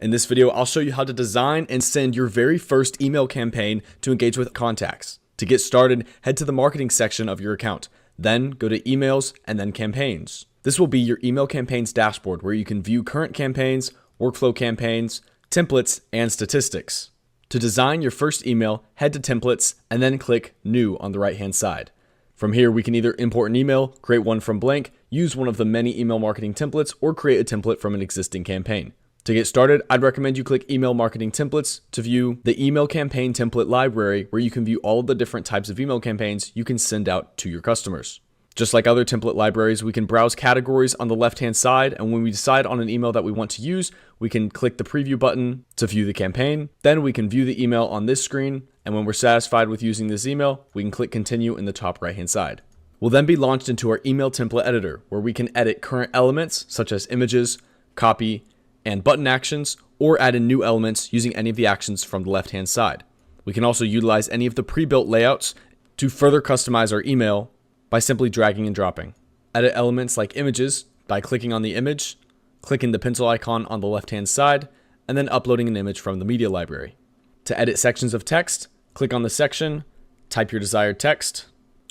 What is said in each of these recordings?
In this video, I'll show you how to design and send your very first email campaign to engage with contacts. To get started, head to the marketing section of your account, then go to emails and then campaigns. This will be your email campaigns dashboard where you can view current campaigns, workflow campaigns, templates, and statistics. To design your first email, head to templates and then click new on the right-hand side. From here, we can either import an email, create one from blank, use one of the many email marketing templates, or create a template from an existing campaign. To get started, I'd recommend you click Email Marketing Templates to view the Email Campaign Template Library, where you can view all of the different types of email campaigns you can send out to your customers. Just like other template libraries, we can browse categories on the left-hand side, and when we decide on an email that we want to use, we can click the Preview button to view the campaign. Then we can view the email on this screen, and when we're satisfied with using this email, we can click Continue in the top right-hand side. We'll then be launched into our Email Template Editor, where we can edit current elements such as images, copy, and button actions, or add in new elements using any of the actions from the left-hand side. We can also utilize any of the pre-built layouts to further customize our email by simply dragging and dropping. Edit elements like images by clicking on the image, clicking the pencil icon on the left-hand side, and then uploading an image from the media library. To edit sections of text, click on the section, type your desired text,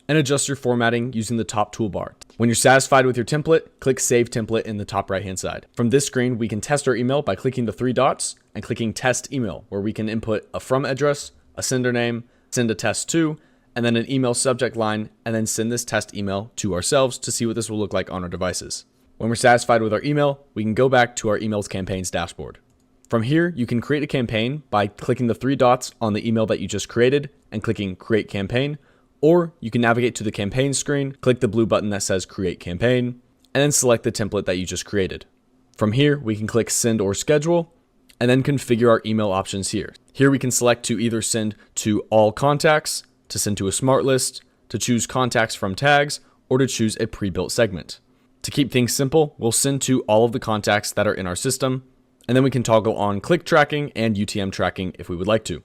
and adjust your formatting using the top toolbar. When you're satisfied with your template, click Save Template in the top right-hand side. From this screen, we can test our email by clicking the three dots and clicking Test Email, where we can input a from address, a sender name, send a test to, and then an email subject line, and then send this test email to ourselves to see what this will look like on our devices. When we're satisfied with our email, we can go back to our emails campaigns dashboard. From here, you can create a campaign by clicking the three dots on the email that you just created and clicking Create Campaign, or you can navigate to the campaign screen, click the blue button that says Create Campaign, and then select the template that you just created. From here, we can click Send or Schedule, and then configure our email options here. Here we can select to either send to all contacts, to send to a smart list, to choose contacts from tags, or to choose a pre-built segment. To keep things simple, we'll send to all of the contacts that are in our system, and then we can toggle on click tracking and UTM tracking if we would like to.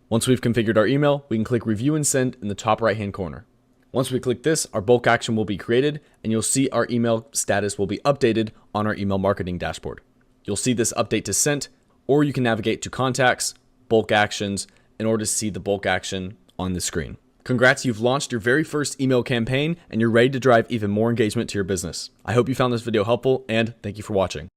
Once we've configured our email, we can click Review and Send in the top right-hand corner. Once we click this, our bulk action will be created, and you'll see our email status will be updated on our email marketing dashboard. You'll see this update to sent, or you can navigate to Contacts, Bulk Actions, in order to see the bulk action on the screen. Congrats, you've launched your very first email campaign, and you're ready to drive even more engagement to your business. I hope you found this video helpful, and thank you for watching.